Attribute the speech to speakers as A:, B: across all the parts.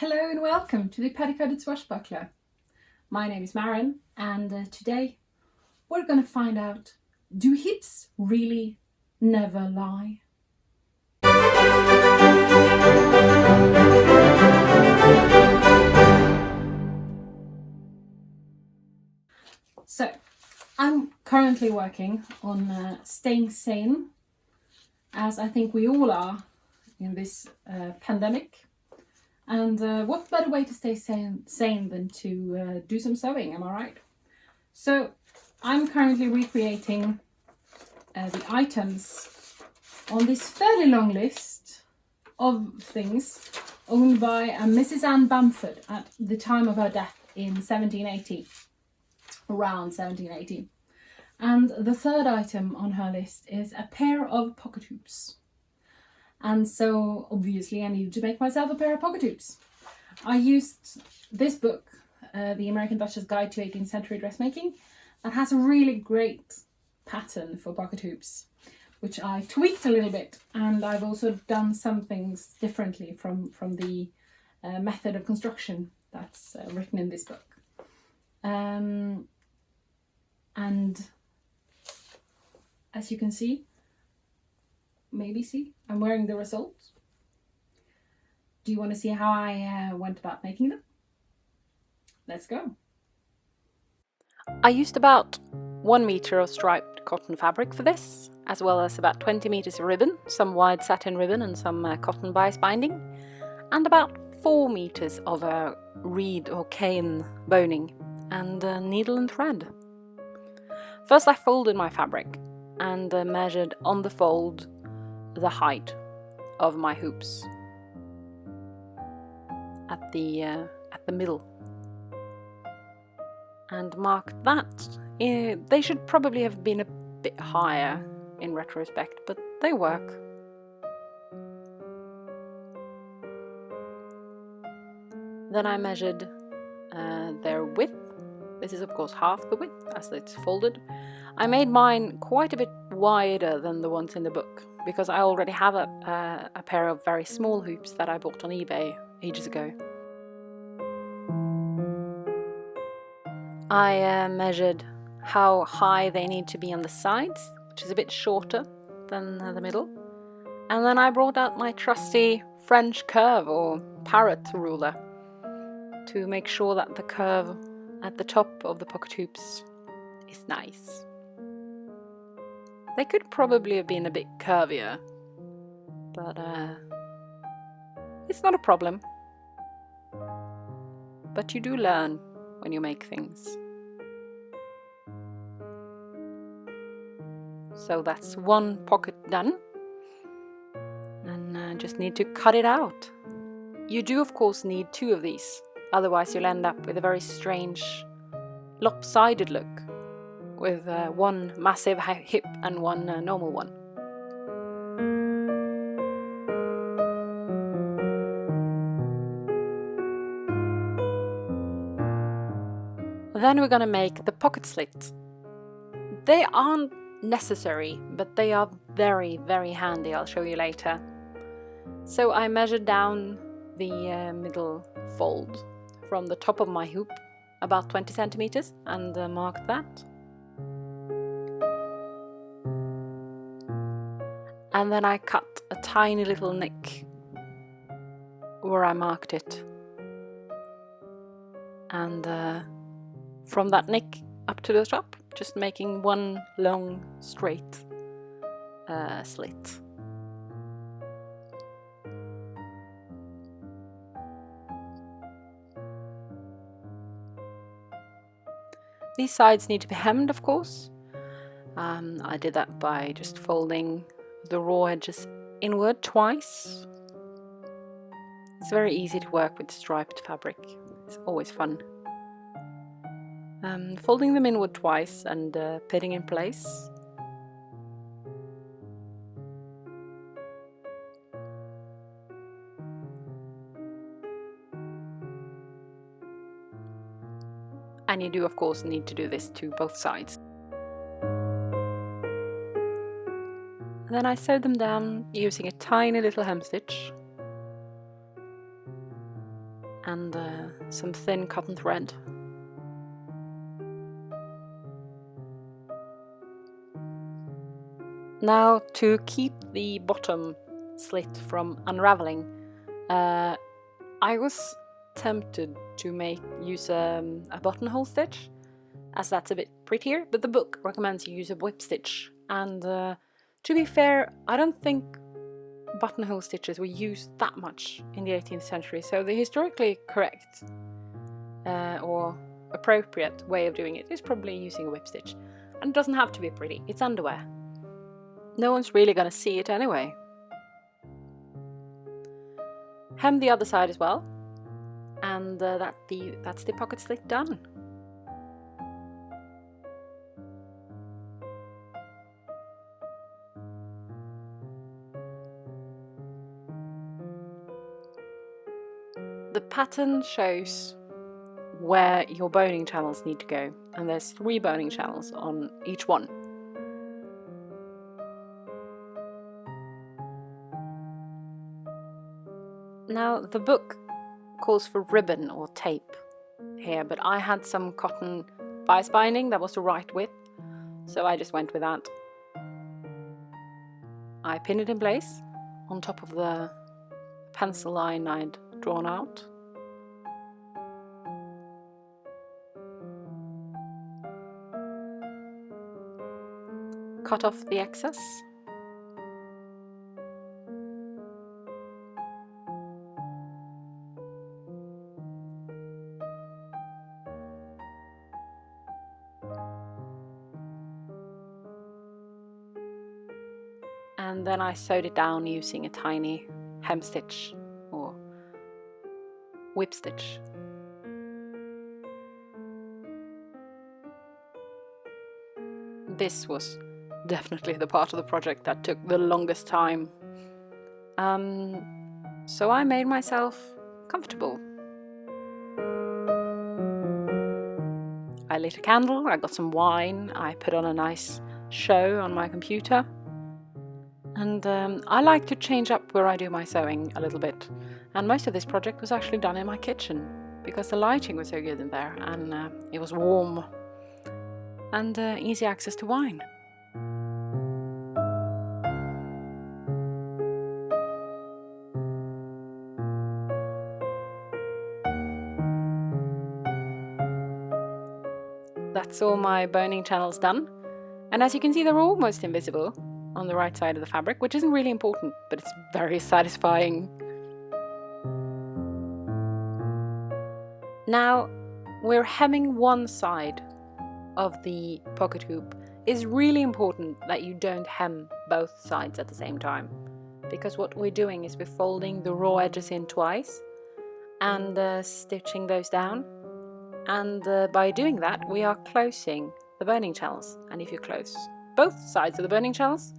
A: Hello and welcome to the Petticoated Swashbuckler. My name is Maren, and today we're going to find out, do hips really never lie? So, I'm currently working on staying sane, as I think we all are in this pandemic. And what better way to stay sane than to do some sewing, am I right? So I'm currently recreating the items on this fairly long list of things owned by a Mrs. Anne Bamford at the time of her death in 1780, around 1780. And the third item on her list is a pair of pocket hoops. And so obviously I needed to make myself a pair of pocket hoops. I used this book, The American Duchess Guide to 18th Century Dressmaking, that has a really great pattern for pocket hoops, which I tweaked a little bit, and I've also done some things differently from the method of construction that's written in this book. And as you can see, I'm wearing the results. Do you want to see how I went about making them? Let's go.
B: I used about 1 meter of striped cotton fabric for this, as well as about 20 meters of ribbon, some wide satin ribbon and some cotton bias binding, and about 4 meters of reed or cane boning, and needle and thread. First I folded my fabric and measured on the fold the height of my hoops at the middle, and marked that. They should probably have been a bit higher in retrospect, but they work. Then I measured their width. This is of course half the width as it's folded. I made mine quite a bit wider than the ones in the book, because I already have a pair of very small hoops that I bought on eBay ages ago. I measured how high they need to be on the sides, which is a bit shorter than the middle. And then I brought out my trusty French curve or parrot ruler to make sure that the curve at the top of the pocket hoops is nice. They could probably have been a bit curvier, but it's not a problem. But you do learn when you make things. So that's one pocket done, and I just need to cut it out. You do of course need 2 of these, otherwise you'll end up with a very strange lopsided look, with one massive hip and one normal one. Then we're gonna make the pocket slits. They aren't necessary, but they are very, very handy. I'll show you later. So I measured down the middle fold from the top of my hoop, about 20 centimeters, and marked that. And then I cut a tiny little nick where I marked it. And from that nick up to the top, just making one long straight slit. These sides need to be hemmed, of course. I did that by just folding the raw edges inward twice. It's very easy to work with striped fabric. It's always fun. Folding them inward twice and pitting in place. And you do of course need to do this to both sides. Then I sewed them down using a tiny little hem stitch. and some thin cotton thread. Now, to keep the bottom slit from unraveling, I was tempted to use a buttonhole stitch, as that's a bit prettier, but the book recommends you use a whip stitch, and to be fair, I don't think buttonhole stitches were used that much in the 18th century, so the historically correct or appropriate way of doing it is probably using a whip stitch. And it doesn't have to be pretty, it's underwear. No one's really gonna see it anyway. Hem the other side as well, and that's the pocket slit done. The pattern shows where your boning channels need to go, and there's 3 boning channels on each one. Now, the book calls for ribbon or tape here, but I had some cotton bias binding that was the right width, so I just went with that. I pinned it in place on top of the pencil line I'd drawn out. Cut off the excess. And then I sewed it down using a tiny hem stitch or whip stitch. This was definitely the part of the project that took the longest time. So I made myself comfortable. I lit a candle, I got some wine, I put on a nice show on my computer. And I like to change up where I do my sewing a little bit. And most of this project was actually done in my kitchen, because the lighting was so good in there, and it was warm and easy access to wine. That's all my boning channels done, and as you can see, they're almost invisible on the right side of the fabric, which isn't really important, but it's very satisfying. Now we're hemming one side of the pocket hoop. It's really important that you don't hem both sides at the same time, because what we're doing is we're folding the raw edges in twice and stitching those down, and by doing that we are closing the boning channels. And if you close both sides of the boning channels,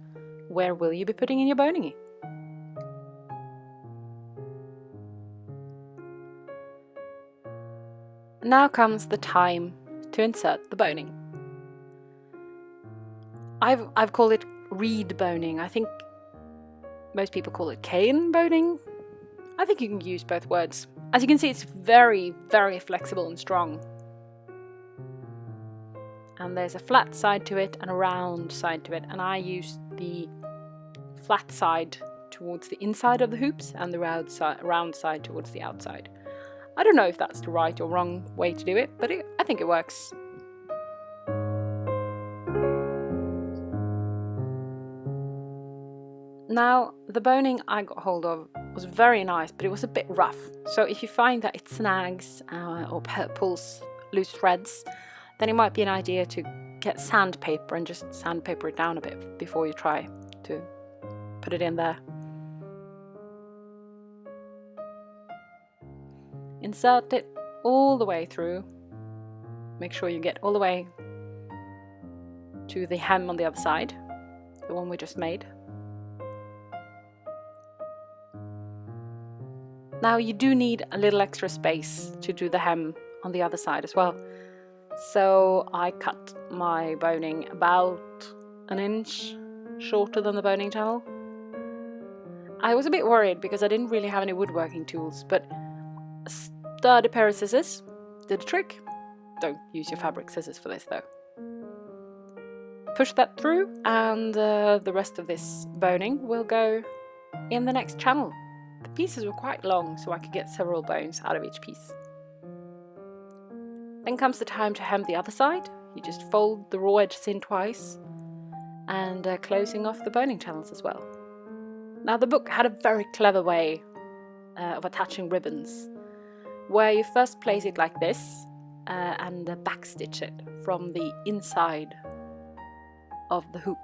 B: where will you be putting in your boning? Now comes the time to insert the boning. I've called it reed boning. I think most people call it cane boning. I think you can use both words. As you can see, it's very, very flexible and strong. And there's a flat side to it and a round side to it, and I used the flat side towards the inside of the hoops and the round side towards the outside. I don't know if that's the right or wrong way to do it, but I think it works. Now, the boning I got hold of was very nice, but it was a bit rough. So if you find that it snags or pulls loose threads, then it might be an idea to get sandpaper and just sandpaper it down a bit before you try to put it in there. Insert it all the way through. Make sure you get all the way to the hem on the other side, the one we just made. Now you do need a little extra space to do the hem on the other side as well. So I cut my boning about an inch shorter than the boning channel. I was a bit worried because I didn't really have any woodworking tools, but sturdy pair of scissors did the trick. Don't use your fabric scissors for this though. Push that through, and the rest of this boning will go in the next channel. The pieces were quite long, so I could get several bones out of each piece. Then comes the time to hem the other side. You just fold the raw edges in twice, and closing off the boning channels as well. Now the book had a very clever way of attaching ribbons, where you first place it like this and backstitch it from the inside of the hoop.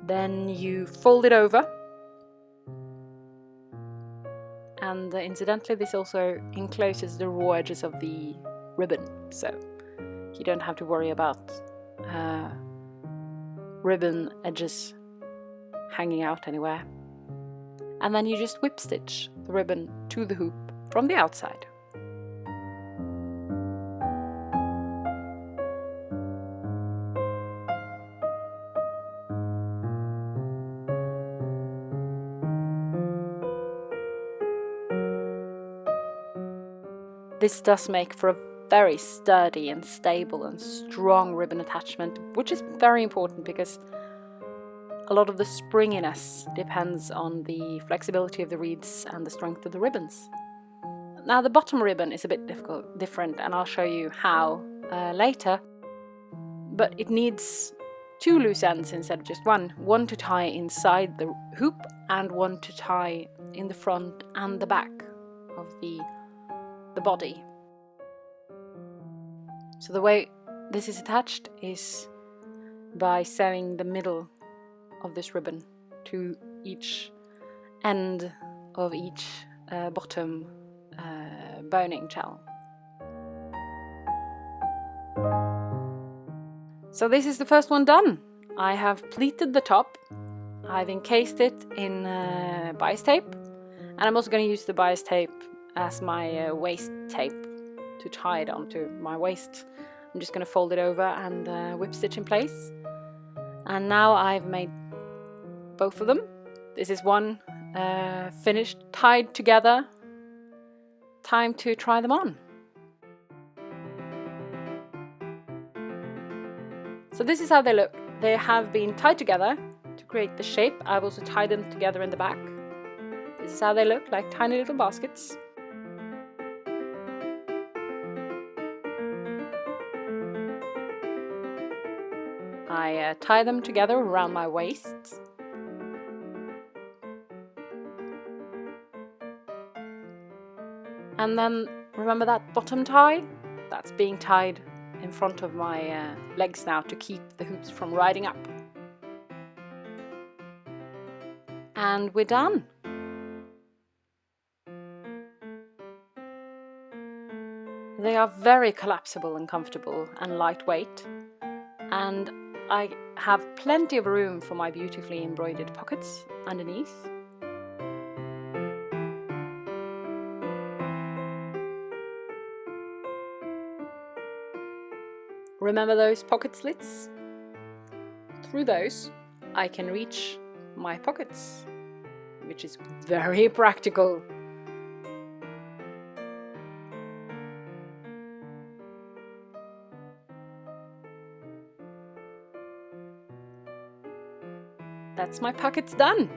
B: Then you fold it over, and incidentally this also encloses the raw edges of the ribbon, so you don't have to worry about ribbon edges hanging out anywhere. And then you just whip stitch the ribbon to the hoop from the outside. This does make for a very sturdy and stable and strong ribbon attachment, which is very important because a lot of the springiness depends on the flexibility of the reeds and the strength of the ribbons. Now the bottom ribbon is a bit different, and I'll show you how later, but it needs 2 loose ends instead of just one to tie inside the hoop and one to tie in the front and the back of the body. So the way this is attached is by sewing the middle of this ribbon to each end of each bottom boning channel. So this is the first one done. I have pleated the top, I've encased it in bias tape, and I'm also going to use the bias tape as my waist tape to tie it onto my waist. I'm just going to fold it over and whip stitch in place. And now I've made both of them. This is one finished, tied together. Time to try them on. So this is how they look. They have been tied together to create the shape. I've also tied them together in the back. This is how they look, like tiny little baskets. I tie them together around my waist. And then remember that bottom tie? That's being tied in front of my legs now to keep the hoops from riding up. And we're done. They are very collapsible and comfortable and lightweight, and I have plenty of room for my beautifully embroidered pockets underneath. Remember those pocket slits? Through those I can reach my pockets, which is very practical. That's my pockets done.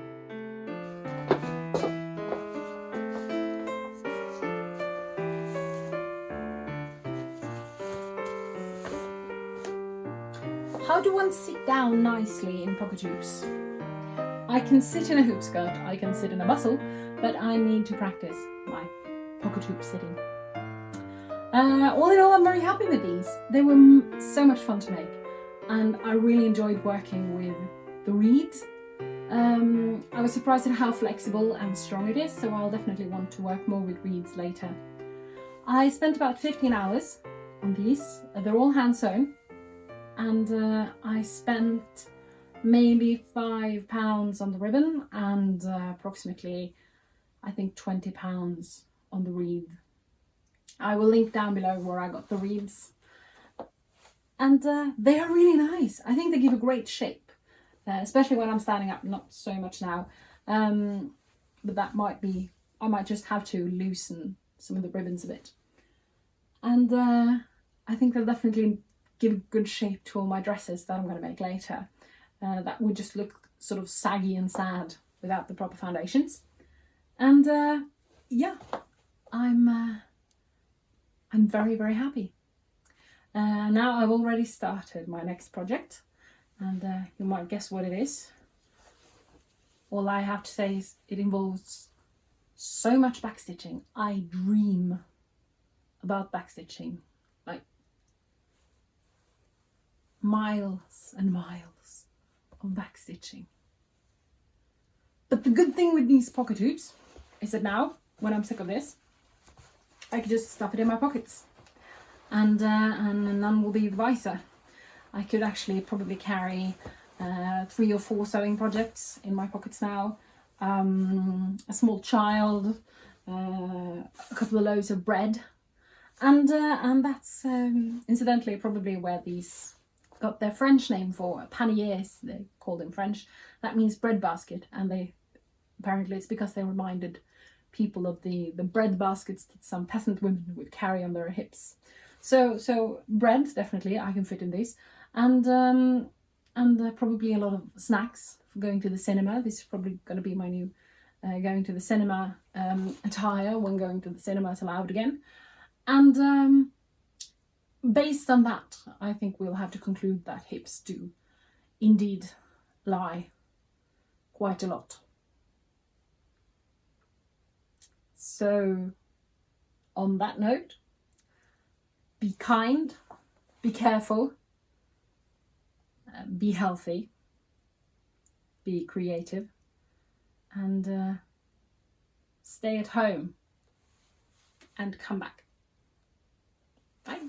A: How do one sit down nicely in pocket hoops? I can sit in a hoop skirt, I can sit in a bustle, but I need to practice my pocket hoop sitting. All in all, I'm very happy with these. They were so much fun to make, and I really enjoyed working with the reeds. I was surprised at how flexible and strong it is, so I'll definitely want to work more with reeds later. I spent about 15 hours on these. They're all hand sewn, and I spent maybe £5 on the ribbon and approximately, I think, £20 on the reed. I will link down below where I got the reeds. and they are really nice. I think they give a great shape, especially when I'm standing up, not so much now, but that might be, I might just have to loosen some of the ribbons a bit. And I think they'll definitely give a good shape to all my dresses that I'm going to make later. That would just look sort of saggy and sad without the proper foundations. And yeah, I'm very, very happy. Now I've already started my next project, and you might guess what it is. All I have to say is it involves so much backstitching. I dream about backstitching, like miles and miles of backstitching. But the good thing with these pocket hoops is that now, when I'm sick of this, I can just stuff it in my pockets, and none will be the wiser. I could actually probably carry 3 or 4 sewing projects in my pockets now, a small child, a couple of loaves of bread, and that's incidentally probably where these got their French name for. Paniers, they called in French. That means bread basket, and they apparently it's because they reminded people of the bread baskets that some peasant women would carry on their hips. So bread, definitely I can fit in these, and probably a lot of snacks for going to the cinema. This is probably going to be my new going to the cinema attire when going to the cinema is allowed again. And based on that, I think we'll have to conclude that hips do indeed lie quite a lot. So on that note, be kind, be careful, be healthy, be creative, and stay at home and come back. Bye.